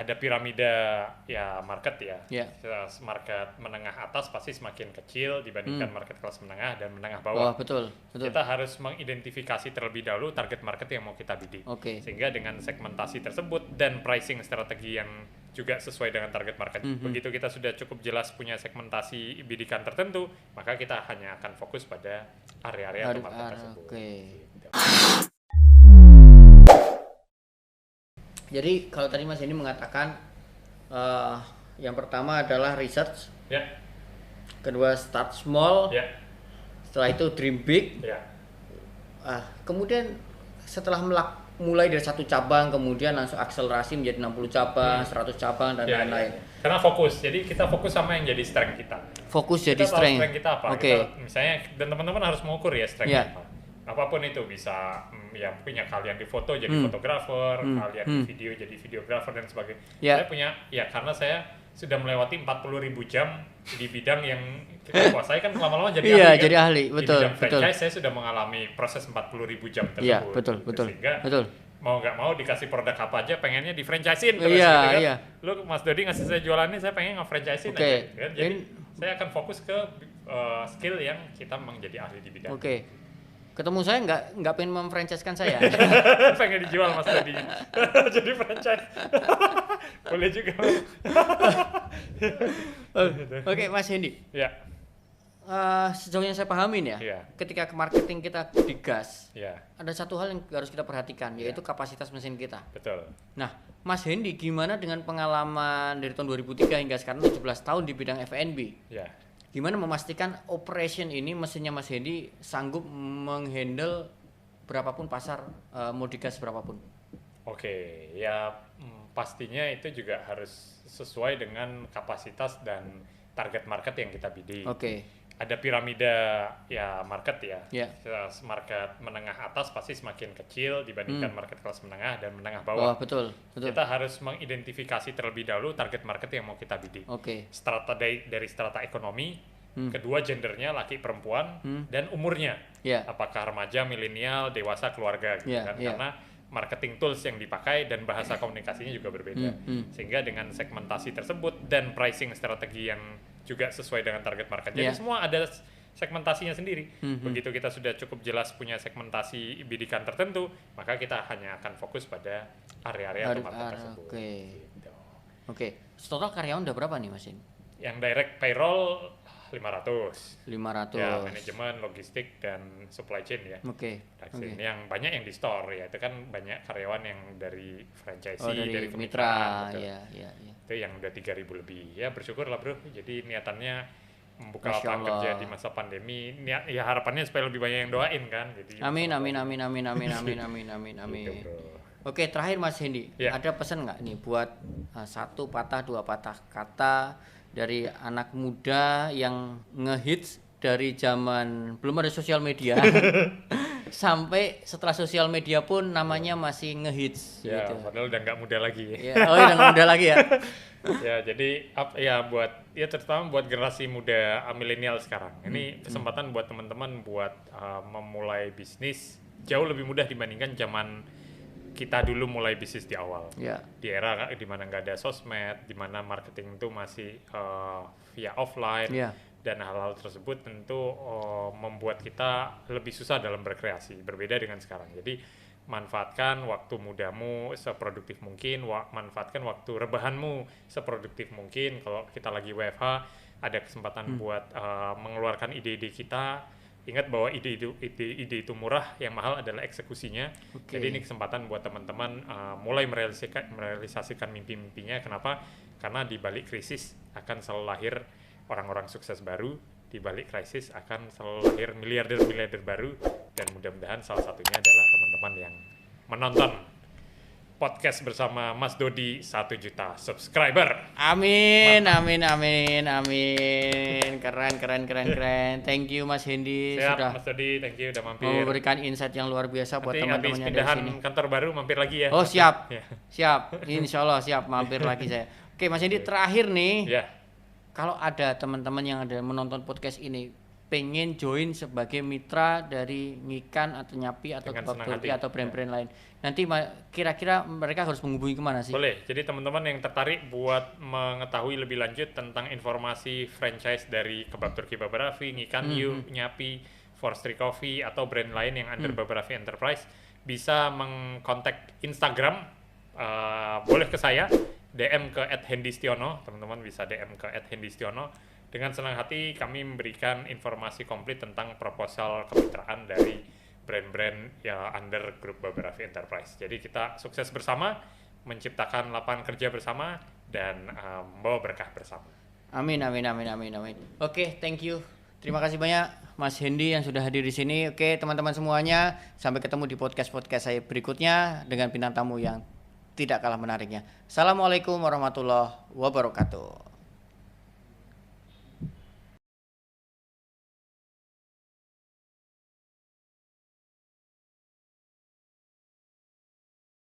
ada piramida ya market ya. Ya. Market menengah atas pasti semakin kecil dibandingkan market kelas menengah dan menengah bawah. Betul. Kita harus mengidentifikasi terlebih dahulu target market yang mau kita bidik. Sehingga dengan segmentasi tersebut dan pricing strategi yang juga sesuai dengan target market. Begitu kita sudah cukup jelas punya segmentasi bidikan tertentu, maka kita hanya akan fokus pada area-area atau market tersebut. Gitu. Jadi kalau tadi Mas Hendy mengatakan yang pertama adalah research, kedua start small, setelah itu dream big, kemudian setelah mulai dari satu cabang kemudian langsung akselerasi menjadi 60 cabang, 100 cabang dan lain-lain. Karena fokus, jadi kita fokus sama yang jadi strength kita. Fokus jadi strength kita apa? Kita, misalnya dan teman-teman harus mengukur ya strength apa. Apapun itu bisa ya punya kalian di foto jadi fotografer, kalian di video jadi videografer dan sebagainya. Saya punya karena saya sudah melewati 40.000 jam di bidang yang kita kuasai kan lama-lama jadi ahli. Jadi ahli, betul. Di bidang franchise saya sudah mengalami proses 40.000 jam tersebut. Iya, betul. Sehingga mau nggak mau dikasih produk apa aja pengennya di franchisein terus Lu Mas Dodi ngasih saya jualannya saya pengen nge-franchisein aja. Kan? Jadi saya akan fokus ke skill yang kita memang jadi ahli di bidang. Ketemu saya nggak pengen memfranchise-kan saya. Pengen dijual Mas Dodi. Jadi franchise. Boleh juga. Oke, Mas Hendy. Ya. Sejauh yang saya pahamin ketika ke marketing kita digas, ada satu hal yang harus kita perhatikan, yaitu kapasitas mesin kita. Betul. Nah, Mas Hendy gimana dengan pengalaman dari tahun 2003 hingga sekarang 17 tahun di bidang F&B? Gimana memastikan operation ini mesinnya Mas Hendy sanggup menghandle berapapun pasar, mau digas berapapun? Pastinya itu juga harus sesuai dengan kapasitas dan target market yang kita bidik. Ada piramida market market menengah atas pasti semakin kecil dibandingkan market kelas menengah dan menengah bawah. Betul. Kita harus mengidentifikasi terlebih dahulu target market yang mau kita bidik. Strata dari strata ekonomi, kedua gendernya laki perempuan dan umurnya. Apakah remaja, milenial, dewasa, keluarga gitu kan. Karena marketing tools yang dipakai dan bahasa komunikasinya juga berbeda. Sehingga dengan segmentasi tersebut dan pricing strategi yang juga sesuai dengan target market. Jadi semua ada segmentasinya sendiri. Begitu kita sudah cukup jelas punya segmentasi bidikan tertentu, maka kita hanya akan fokus pada area-area atau market tersebut. Total karyawan udah berapa nih Mas? Yang direct payroll 500. Ya, manajemen, logistik dan supply chain ya. Yang banyak yang di store ya, itu kan banyak karyawan yang dari franchisee, dari mitra. Itu yang udah 3.000 lebih. Ya bersyukur lah bro. Jadi niatannya membuka lapangan kerja di masa pandemi. Ya harapannya supaya lebih banyak yang doain kan. Jadi amin. Oke, terakhir Mas Hendy, ada pesan nggak nih buat satu patah dua patah kata dari anak muda yang ngehits dari zaman belum ada sosial media sampai setelah sosial media pun namanya masih ngehits gitu. Padahal udah nggak muda lagi. Udah nggak muda lagi ya. Jadi terutama buat generasi muda milenial sekarang. Ini kesempatan buat teman-teman buat memulai bisnis jauh lebih mudah dibandingkan zaman kita dulu mulai bisnis di awal. Di era di mana nggak ada sosmed, di mana marketing itu masih via offline, dan hal-hal tersebut tentu membuat kita lebih susah dalam berkreasi, berbeda dengan sekarang. Jadi manfaatkan waktu mudamu seproduktif mungkin, manfaatkan waktu rebahanmu seproduktif mungkin. Kalau kita lagi WFH, ada kesempatan buat mengeluarkan ide-ide kita. Ingat bahwa ide itu murah, yang mahal adalah eksekusinya. Jadi ini kesempatan buat teman-teman mulai merealisasikan mimpi-mimpinya. Kenapa? Karena di balik krisis akan selalu lahir orang-orang sukses baru. Di balik krisis akan selalu lahir miliarder-miliarder baru. Dan mudah-mudahan salah satunya adalah teman-teman yang menonton podcast bersama Mas Dodi 1 juta subscriber. Amin. Keren. Thank you Mas Hendy. Siap, Mas Dodi, thank you udah mampir. Memberikan insight yang luar biasa buat teman-temannya dari sini. Kantor baru mampir lagi ya. Oh, siap. Siap. Insyaallah siap mampir lagi saya. Oke, Mas Hendy, terakhir nih. Kalau ada teman-teman yang ada menonton podcast ini, pengen join sebagai mitra dari Ngikan atau Nyapi atau Dengan Kebab senang Turki hati. atau brand-brand lain. Nanti kira-kira mereka harus menghubungi kemana sih? Boleh. Jadi teman-teman yang tertarik buat mengetahui lebih lanjut tentang informasi franchise dari Kebab Turki Babarafi, Ngikan You, Nyapi, Forestry Coffee atau brand lain yang under Babarafi Enterprise, bisa mengkontak Instagram, boleh ke saya, DM ke @hendistiono, teman-teman bisa DM ke @hendistiono. Dengan senang hati kami memberikan informasi komplit tentang proposal kemitraan dari brand-brand yang under grup Babarafi Enterprise. Jadi kita sukses bersama, menciptakan lapangan kerja bersama, dan membawa berkah bersama. Amin. Oke, thank you. Terima kasih banyak Mas Hendy yang sudah hadir di sini. Oke, teman-teman semuanya, sampai ketemu di podcast saya berikutnya dengan bintang tamu yang tidak kalah menariknya. Assalamualaikum warahmatullahi wabarakatuh.